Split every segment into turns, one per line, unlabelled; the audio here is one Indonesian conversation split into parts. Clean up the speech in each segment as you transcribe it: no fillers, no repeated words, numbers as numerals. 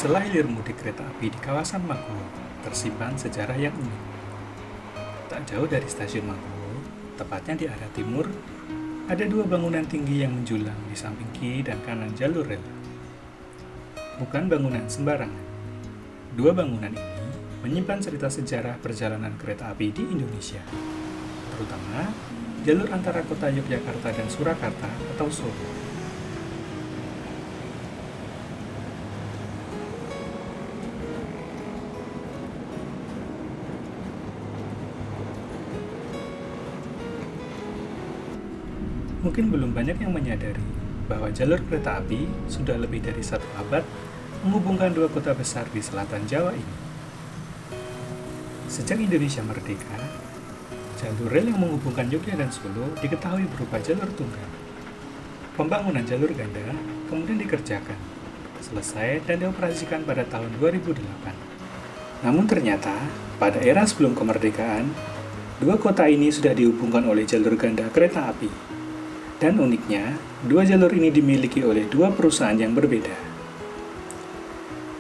sela hilir mudik kereta api di kawasan Maguwo, tersimpan sejarah yang unik. Tak jauh dari stasiun Maguwo, tepatnya di arah timur, ada dua bangunan tinggi yang menjulang di samping kiri dan kanan jalur rel. Bukan bangunan sembarangan. Dua bangunan ini menyimpan cerita sejarah perjalanan kereta api di Indonesia, terutama jalur antara kota Yogyakarta dan Surakarta atau Solo. Mungkin belum banyak yang menyadari bahwa jalur kereta api sudah lebih dari satu abad menghubungkan dua kota besar di selatan Jawa ini. Sejak Indonesia merdeka, jalur rel yang menghubungkan Yogyakarta dan Solo diketahui berupa jalur tunggal. Pembangunan jalur ganda kemudian dikerjakan, selesai dan dioperasikan pada tahun 2008. Namun ternyata, pada era sebelum kemerdekaan, dua kota ini sudah dihubungkan oleh jalur ganda kereta api. Dan uniknya, dua jalur ini dimiliki oleh dua perusahaan yang berbeda.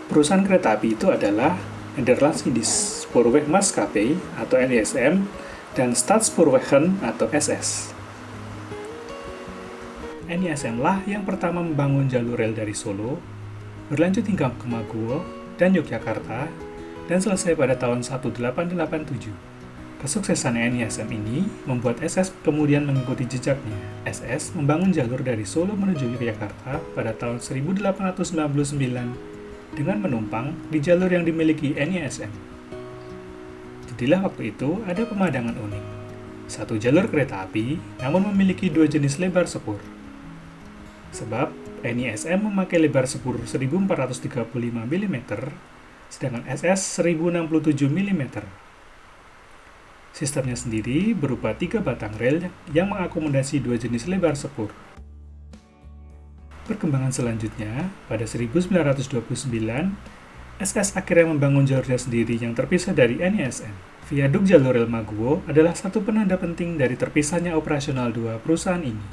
Perusahaan kereta api itu adalah Nederlandse Spoorwegmaatschappij atau NISM dan Staatspoorwegen atau SS. NISM lah yang pertama membangun jalur rel dari Solo, berlanjut hingga ke Maguwo dan Yogyakarta, dan selesai pada tahun 1887. Kesuksesan NISM ini membuat SS kemudian mengikuti jejaknya. SS membangun jalur dari Solo menuju Yogyakarta pada tahun 1899 dengan menumpang di jalur yang dimiliki NISM. Jadilah waktu itu ada pemandangan unik. Satu jalur kereta api namun memiliki dua jenis lebar sepur. Sebab NISM memakai lebar sepur 1435 mm, sedangkan SS 1067 mm. Sistemnya sendiri berupa 3 batang rel yang mengakomodasi dua jenis lebar sepur. Perkembangan selanjutnya, pada 1929, SS akhirnya membangun jalurnya sendiri yang terpisah dari NISM. Viaduk jalur rel Maguwo adalah satu penanda penting dari terpisahnya operasional dua perusahaan ini.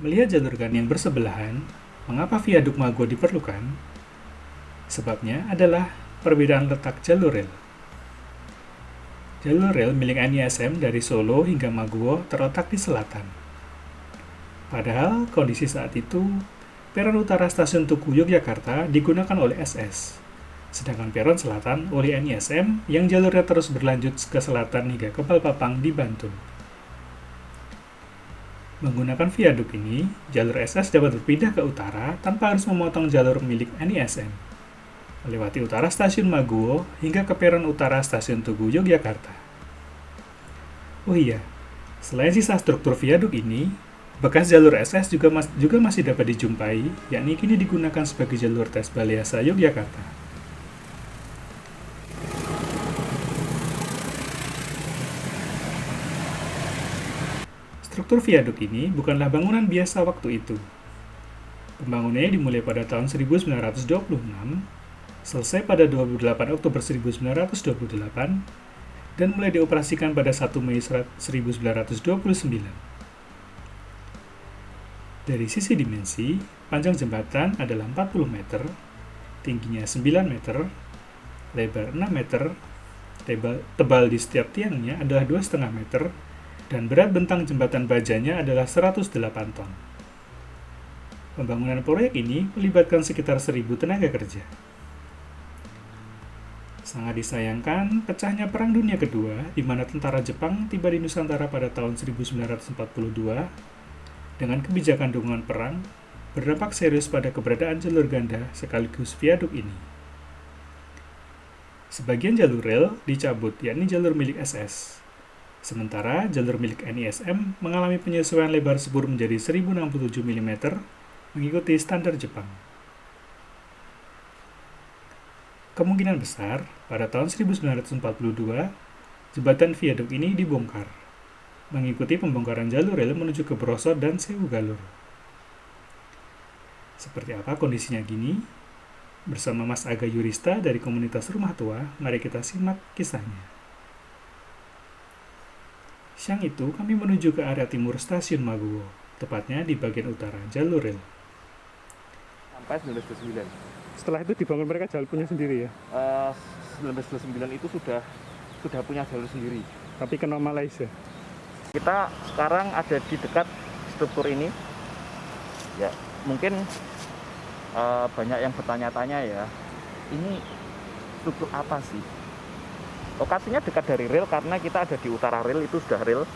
Melihat jalur ganda yang bersebelahan, mengapa viaduk Maguwo diperlukan? Sebabnya adalah perbedaan letak jalur rel. Jalur rel milik NISM dari Solo hingga Maguwo terletak di selatan. Padahal kondisi saat itu, peron utara stasiun Tugu Yogyakarta digunakan oleh SS, sedangkan peron selatan oleh NISM yang jalurnya terus berlanjut ke selatan hingga ke Balikpapan di Bantul. Menggunakan viaduk ini, jalur SS dapat berpindah ke utara tanpa harus memotong jalur milik NISM. Melewati utara stasiun Maguwo hingga ke peron utara stasiun Tugu Yogyakarta. Oh iya, selain sisa struktur viaduk ini, bekas jalur SS juga masih dapat dijumpai, yakni kini digunakan sebagai jalur tes Baleasa Yogyakarta. Struktur viaduk ini bukanlah bangunan biasa waktu itu. Pembangunannya dimulai pada tahun 1926, selesai pada 28 Oktober 1928, dan mulai dioperasikan pada 1 Mei 1929. Dari sisi dimensi, panjang jembatan adalah 40 meter, tingginya 9 meter, lebar 6 meter, tebal di setiap tiangnya adalah 2,5 meter, dan berat bentang jembatan bajanya adalah 108 ton. Pembangunan proyek ini melibatkan sekitar 1.000 tenaga kerja. Sangat disayangkan pecahnya Perang Dunia Kedua, di mana tentara Jepang tiba di Nusantara pada tahun 1942 dengan kebijakan dukungan perang, berdampak serius pada keberadaan jalur ganda sekaligus viaduk ini. Sebagian jalur rel dicabut, yakni jalur milik SS. Sementara jalur milik NISM mengalami penyesuaian lebar sepur menjadi 1067 mm, mengikuti standar Jepang. Kemungkinan besar, pada tahun 1942, jembatan viaduk ini dibongkar, mengikuti pembongkaran jalur rel menuju ke Brosot dan Sewu Galur. Seperti apa kondisinya gini? Bersama Mas Aga Yurista dari komunitas Rumah Tua, mari kita simak kisahnya. Siang itu kami menuju ke area timur stasiun Maguwo, tepatnya di bagian utara jalur rel.
Sampai 1929.
Setelah itu dibangun mereka jalur punya sendiri ya?
1929 itu sudah punya jalur sendiri.
Tapi kena Malaysia.
Kita sekarang ada di dekat struktur ini. Ya, mungkin banyak yang bertanya-tanya ya, ini struktur apa sih? Lokasinya dekat dari rel karena kita ada di utara rel, itu sudah rel,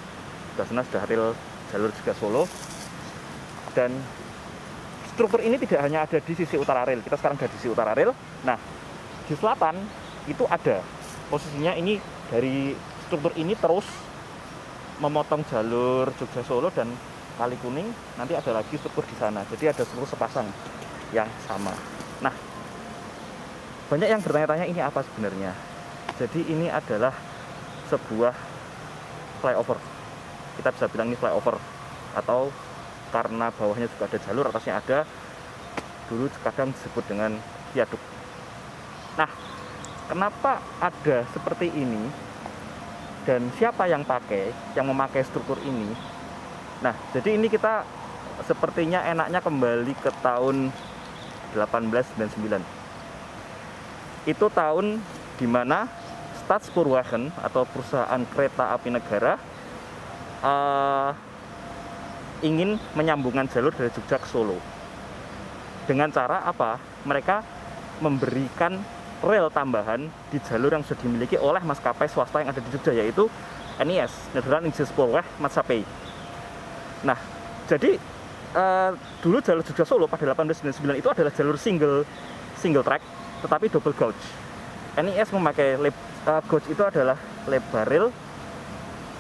sudah rel jalur juga Solo. Dan struktur ini tidak hanya ada di sisi utara rel, kita sekarang ada di sisi utara rel. Nah, di selatan itu ada posisinya ini dari struktur ini terus memotong jalur Jogja Solo dan Kali Kuning, nanti ada lagi struktur di sana. Jadi ada struktur sepasang yang sama. Nah, banyak yang bertanya-tanya ini apa sebenarnya. Jadi ini adalah sebuah flyover. Kita bisa bilang ini flyover, atau karena bawahnya juga ada jalur, atasnya ada, dulu kadang disebut dengan viaduk. Nah, kenapa ada seperti ini dan siapa yang memakai struktur ini? Nah, jadi ini kita sepertinya enaknya kembali ke tahun 1899. Itu tahun di mana Staatspoorwegen atau perusahaan kereta api negara ingin menyambungkan jalur dari Jogja ke Solo. Dengan cara apa? Mereka memberikan rel tambahan di jalur yang sudah dimiliki oleh maskapai swasta yang ada di Jogja, yaitu NIS, Nederland Spoorweg Maatschappij. Nah, jadi dulu jalur Jogja Solo pada 1899 itu adalah jalur single track tetapi double gauge. NIS memakai gauge itu adalah lebar rel.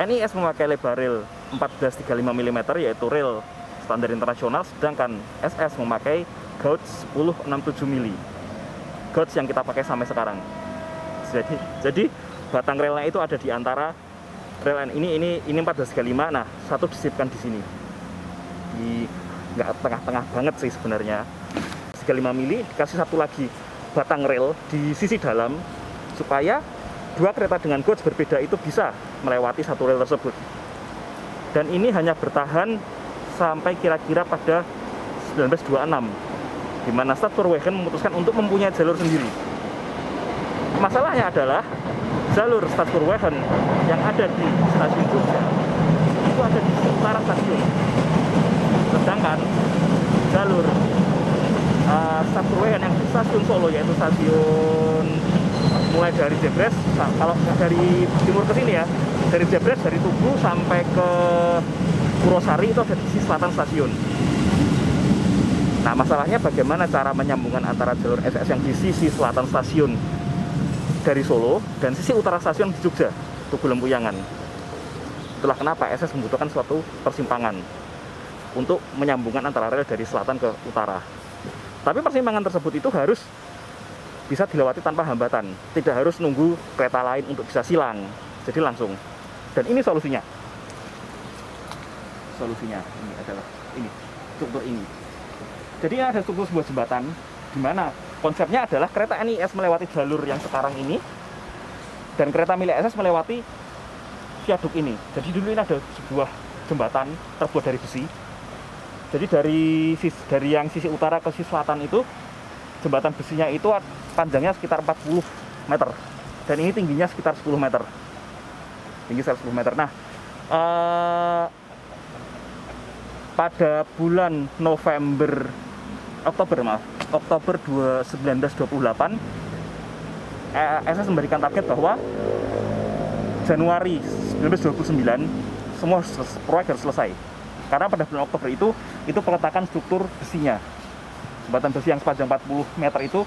NIS memakai lebar rel 1435 mm yaitu rel standar internasional, sedangkan SS memakai gauge 1067 mm. Gauge yang kita pakai sampai sekarang. Jadi batang relnya itu ada di antara rel ini 1435. Nah, satu disisipkan di sini. Nggak tengah-tengah banget sih sebenarnya. 35 mm dikasih satu lagi batang rel di sisi dalam supaya dua kereta dengan gauge berbeda itu bisa melewati satu rel tersebut. Dan ini hanya bertahan sampai kira-kira pada 1926, di mana Staatspoorwegen memutuskan untuk mempunyai jalur sendiri. Masalahnya adalah jalur Staatspoorwegen yang ada di stasiun Jogja itu ada di utara stasiun, sedangkan jalur Staatspoorwegen yang di stasiun Solo, yaitu stasiun mulai dari Jebres, kalau dari timur ke sini ya, dari Jebres, dari Tugu sampai ke Purwosari itu ada di sisi selatan stasiun. Nah, masalahnya bagaimana cara menyambungkan antara jalur SS yang di sisi selatan stasiun dari Solo dan sisi utara stasiun di Jogja, Tugu Lempuyangan. Itulah kenapa SS membutuhkan suatu persimpangan untuk menyambungkan antara rel dari selatan ke utara. Tapi persimpangan tersebut itu harus bisa dilewati tanpa hambatan, tidak harus nunggu kereta lain untuk bisa silang, jadi langsung. Dan ini solusinya ini adalah ini struktur ini. Jadi ada struktur sebuah jembatan di mana konsepnya adalah kereta NIS melewati jalur yang sekarang ini dan kereta milik SS melewati viaduk ini. Jadi dulu ini ada sebuah jembatan terbuat dari besi. Jadi dari yang sisi utara ke sisi selatan itu jembatan besinya itu panjangnya sekitar 40 meter dan ini tingginya sekitar 10 meter. Tinggi sekitar 10 meter. Nah, pada bulan Oktober 1928 SS memberikan target bahwa Januari 1929 semua proyek harus selesai. Karena pada bulan Oktober itu peletakan struktur besinya. Jembatan besi yang sepanjang 40 meter itu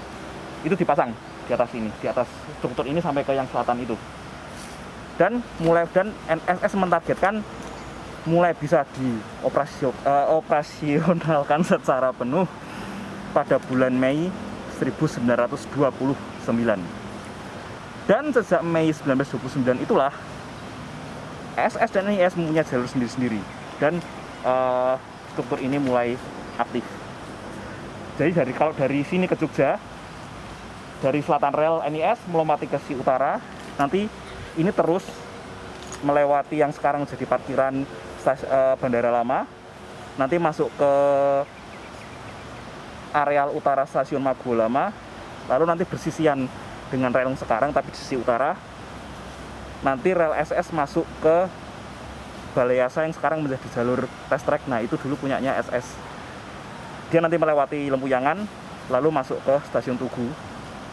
dipasang di atas ini, di atas struktur ini sampai ke yang selatan itu. Dan SS mentargetkan mulai bisa operasionalkan secara penuh pada bulan Mei 1929. Dan sejak Mei 1929 itulah SS dan NIS mempunyai jalur sendiri-sendiri dan struktur ini mulai aktif. Jadi kalau dari sini ke Jogja, dari selatan rel NIS melompati ke sisi utara, nanti ini terus melewati yang sekarang jadi parkiran Bandara Lama, nanti masuk ke areal utara stasiun Maguwo Lama, lalu nanti bersisian dengan rel yang sekarang tapi di sisi utara. Nanti rel SS masuk ke Balai Yasa yang sekarang menjadi jalur test track. Nah, itu dulu punyanya SS. Dia nanti melewati Lempuyangan, lalu masuk ke stasiun Tugu,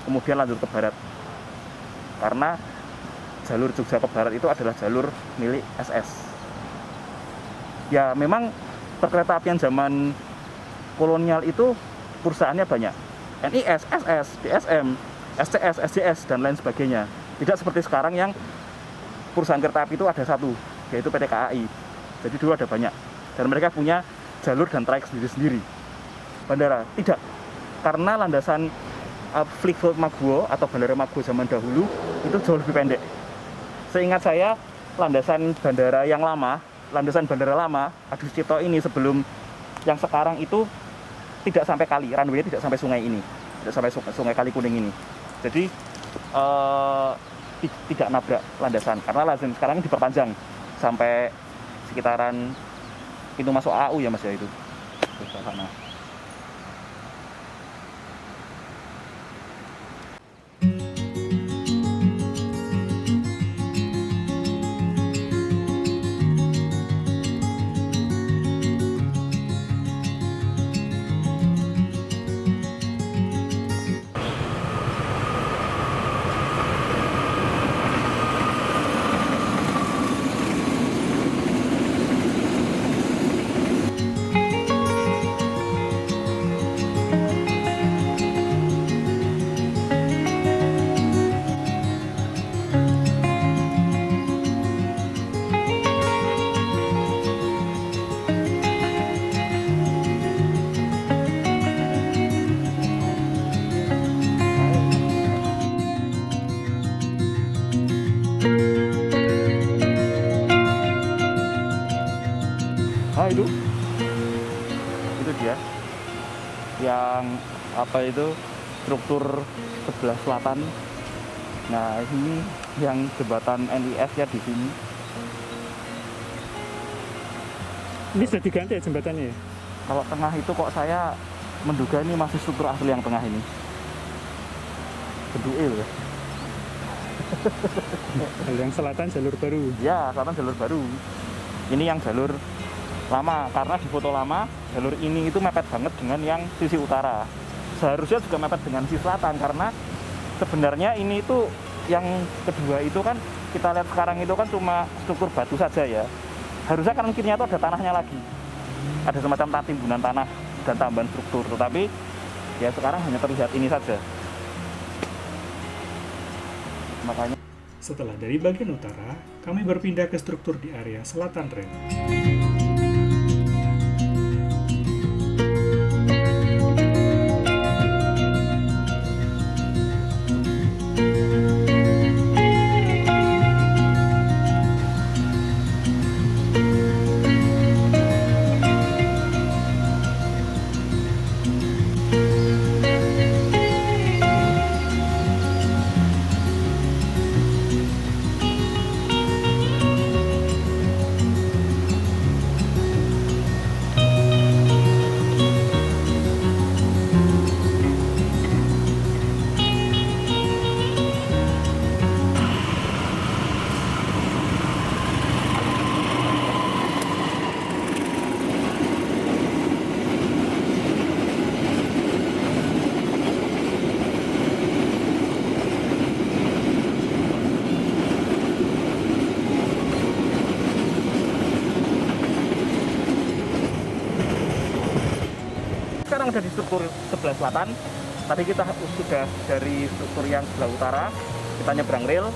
kemudian lanjut ke barat. Karena jalur Jogja ke barat itu adalah jalur milik SS. Ya, memang perkereta apian zaman kolonial itu perusahaannya banyak. NIS, SS, DSM, SCS, SJS, dan lain sebagainya. Tidak seperti sekarang yang perusahaan kereta api itu ada satu, yaitu PT KAI. Jadi dulu ada banyak. Dan mereka punya jalur dan trayek sendiri-sendiri. Bandara, tidak. Karena landasan Fleetwood Maguwo atau Bandara Maguwo zaman dahulu itu jauh lebih pendek. Seingat saya, landasan bandara yang lama, landasan bandara lama, Adi Sucipto ini sebelum yang sekarang itu tidak sampai kali, runway-nya tidak sampai sungai ini, tidak sampai sungai Kali Kuning ini. Jadi tidak nabrak landasan, karena landasan sekarang diperpanjang sampai sekitaran pintu masuk AU ya Mas ya itu. Terus ke sana. Nah itu dia yang apa itu struktur sebelah selatan. Nah ini yang jembatan NIS ya di sini.
Ini sudah diganti ya jembatannya ya?
Kalau tengah itu kok saya menduga ini masih struktur asli yang tengah ini. Bentuknya loh ya.
Yang selatan jalur baru.
Ya, selatan jalur baru. Ini yang jalur lama, karena di foto lama jalur ini itu mepet banget dengan yang sisi utara. Seharusnya juga mepet dengan sisi selatan, karena sebenarnya ini itu yang kedua itu kan kita lihat sekarang itu kan cuma struktur batu saja ya. Harusnya kanan kirinya itu ada tanahnya lagi, ada semacam timbunan tanah dan tambahan struktur, tetapi ya sekarang hanya terlihat ini saja. Makanya
Setelah dari bagian utara, kami berpindah ke struktur di area selatan rel.
sekarang ada di struktur sebelah selatan. Tadi kita sudah dari struktur yang sebelah utara, kita nyebrang rel,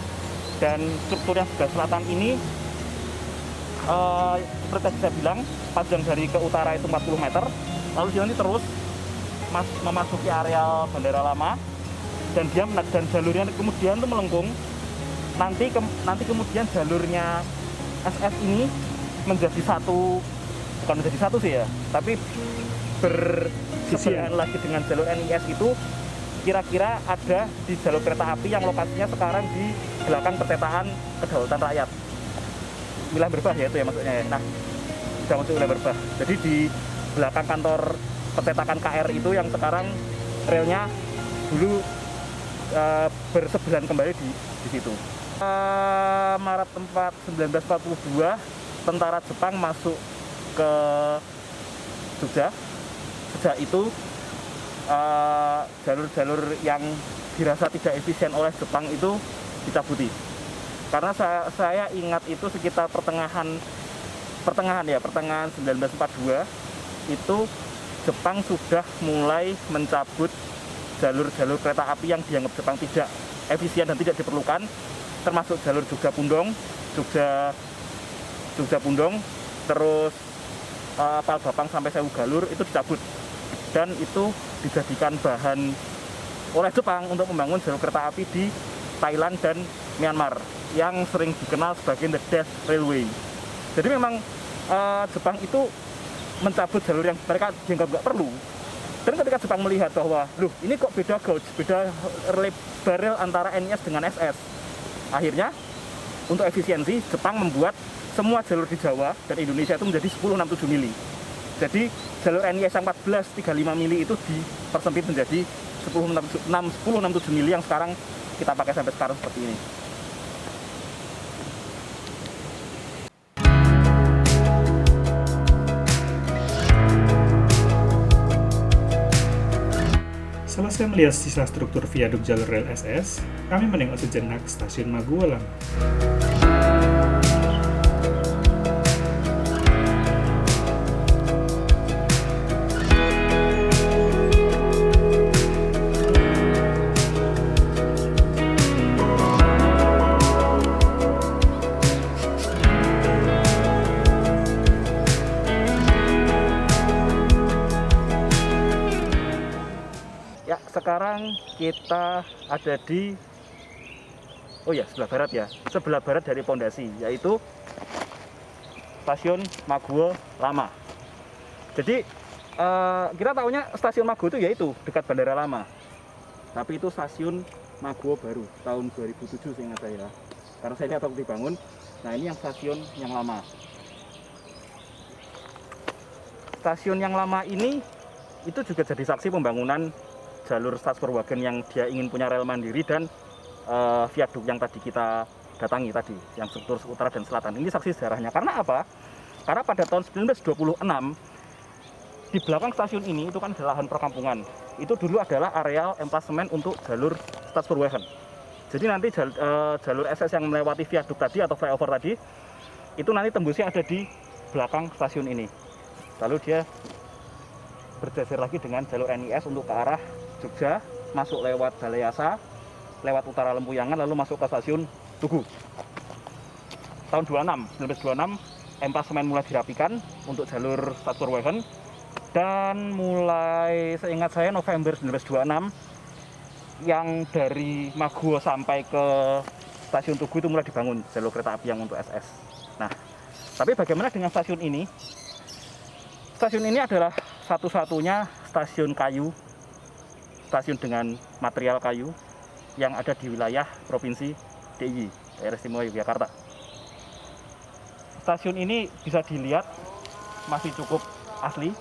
dan struktur yang sebelah selatan ini seperti yang saya bilang, panjang dari ke utara itu 40 meter, lalu dia nanti terus memasuki areal Bandara Lama, dan jalurnya kemudian itu melengkung. Nanti kemudian jalurnya SS ini menjadi satu, bukan menjadi satu sih ya, tapi bersebelahan lagi dengan jalur NIS itu. Kira-kira ada di jalur kereta api yang lokasinya sekarang di belakang pertetaan Kedaulatan Rakyat, wilayah Berbah ya, itu ya maksudnya ya. Nah, sudah masuk wilayah Berbah. Jadi di belakang kantor percetakan KR itu yang sekarang relnya dulu bersebelahan kembali di situ. Maret 1942 tentara Jepang masuk ke Jogja. Sejak itu jalur-jalur yang dirasa tidak efisien oleh Jepang itu dicabuti. Karena saya ingat itu sekitar pertengahan 1942 itu Jepang sudah mulai mencabut jalur-jalur kereta api yang dianggap Jepang tidak efisien dan tidak diperlukan, termasuk jalur Jogja Pundong, terus Palbapang sampai Sewu Galur itu dicabut, dan itu dijadikan bahan oleh Jepang untuk membangun jalur kereta api di Thailand dan Myanmar yang sering dikenal sebagai the Death Railway. Jadi memang Jepang itu mencabut jalur yang mereka dianggap nggak perlu. Dan ketika Jepang melihat bahwa, loh ini kok beda gauge, beda lebar rel antara NIS dengan SS. Akhirnya, untuk efisiensi, Jepang membuat semua jalur di Jawa dan Indonesia itu menjadi 1067 mili. Jadi, jalur NIS yang 1435 mili itu dipersempit menjadi 1067 mili yang sekarang kita pakai sampai sekarang seperti ini.
Selesai melihat sisa struktur viaduk jalur rel SS, kami menengok sejenak stasiun Maguwo Lama.
Ya, sekarang kita ada di sebelah barat dari pondasi, yaitu stasiun Maguwo Lama. Jadi kita tahunya stasiun Maguwo itu yaitu dekat Bandara Lama, tapi itu stasiun Maguwo baru tahun 2007 seingat saya, karena saya lihat waktu dibangun. Nah, ini yang stasiun yang lama. Stasiun yang lama ini itu juga jadi saksi pembangunan jalur Stadsperwagen yang dia ingin punya rel mandiri dan viaduk yang tadi kita datangi tadi, yang struktur utara dan selatan. Ini saksi sejarahnya. Karena apa? Karena pada tahun 1926 di belakang stasiun ini itu kan adalah lahan perkampungan. Itu dulu adalah areal emplasemen untuk jalur Stadsperwagen. Jadi nanti jalur SS yang melewati viaduk tadi atau flyover tadi itu nanti tembusnya ada di belakang stasiun ini. Lalu dia bergeser lagi dengan jalur NIS untuk ke arah Jogja, masuk lewat Balai Yasa, lewat utara Lempuyangan, lalu masuk ke stasiun Tugu. Tahun 1926, emplasemen mulai dirapikan untuk jalur Stadsperwagen, dan mulai seingat saya November 1926, yang dari Maguwo sampai ke stasiun Tugu itu mulai dibangun jalur kereta api yang untuk SS. Nah, tapi bagaimana dengan stasiun ini? Stasiun ini adalah satu-satunya stasiun kayu, stasiun dengan material kayu yang ada di wilayah Provinsi DIY, Daerah Istimewa Yogyakarta. Stasiun ini bisa dilihat masih cukup asli,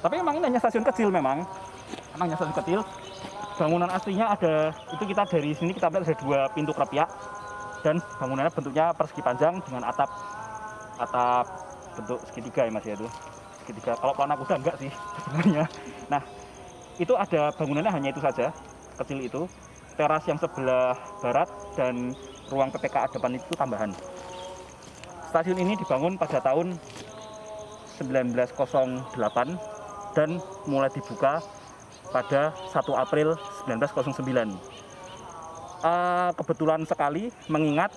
tapi memang ini hanya stasiun kecil memang. Hanya stasiun kecil. Bangunan aslinya ada, itu kita dari sini kita lihat ada 2 pintu kerpiak, dan bangunannya bentuknya persegi panjang dengan atap bentuk segitiga ya Mas ya, itu segitiga. Kalau pelana kuda enggak sih sebenarnya. Nah, itu ada bangunannya hanya itu saja, kecil itu. Teras yang sebelah barat dan ruang PPKA depan itu tambahan. Stasiun ini dibangun pada tahun 1908 dan mulai dibuka pada 1 April 1909. Kebetulan sekali, mengingat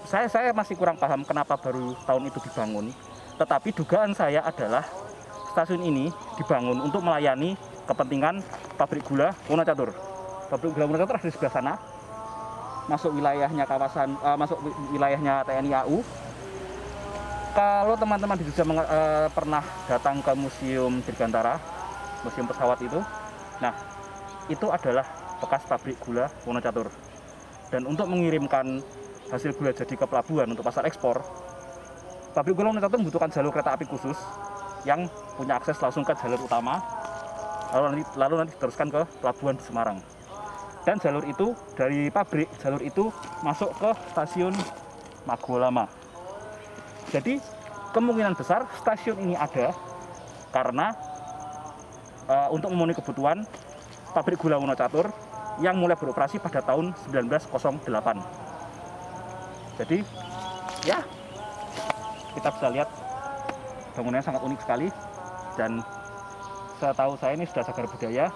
saya masih kurang paham kenapa baru tahun itu dibangun, tetapi dugaan saya adalah stasiun ini dibangun untuk melayani kepentingan pabrik gula Wonocatur. Pabrik gula Wonocatur ada di sebelah sana, masuk wilayahnya masuk wilayahnya TNI AU. Kalau teman-teman di Jogja pernah datang ke Museum Dirgantara, museum pesawat itu, nah itu adalah bekas pabrik gula Wonocatur. Dan untuk mengirimkan hasil gula jadi ke pelabuhan untuk pasar ekspor, pabrik gula Wonocatur membutuhkan jalur kereta api khusus yang punya akses langsung ke jalur utama, lalu nanti diteruskan ke pelabuhan Semarang. Dan jalur itu dari pabrik, jalur itu masuk ke stasiun Mago Lama. Jadi kemungkinan besar stasiun ini ada karena untuk memenuhi kebutuhan pabrik gula Wonocatur yang mulai beroperasi pada tahun 1908. Jadi ya, kita bisa lihat bangunannya sangat unik sekali, dan setahu saya ini sudah cagar budaya.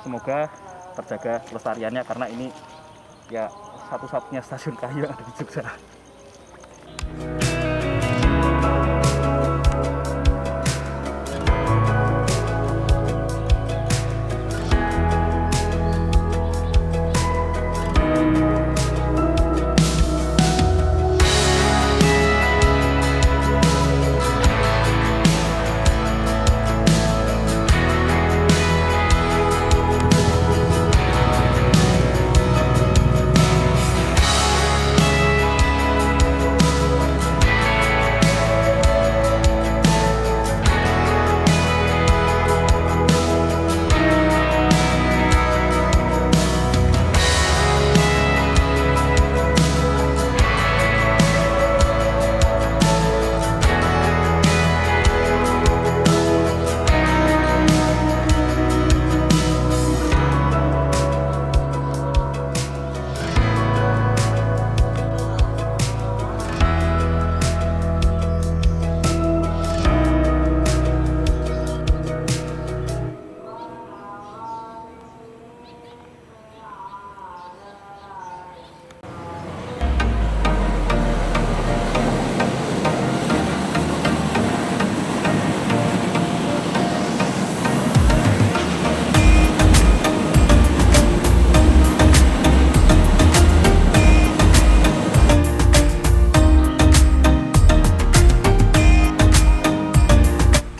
Semoga terjaga kelestariannya karena ini ya satu-satunya stasiun kayu yang ada di Jogja.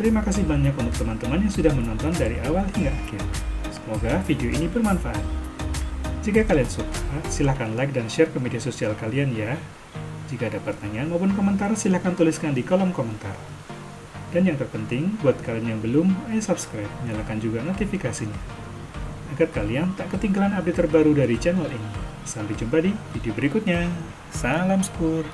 Terima kasih banyak untuk teman-teman yang sudah menonton dari awal hingga akhir. Semoga video ini bermanfaat. Jika kalian suka, silahkan like dan share ke media sosial kalian ya. Jika ada pertanyaan maupun komentar, silahkan tuliskan di kolom komentar. Dan yang terpenting, buat kalian yang belum, ayo subscribe, nyalakan juga notifikasinya, agar kalian tak ketinggalan update terbaru dari channel ini. Sampai jumpa di video berikutnya. Salam Skur.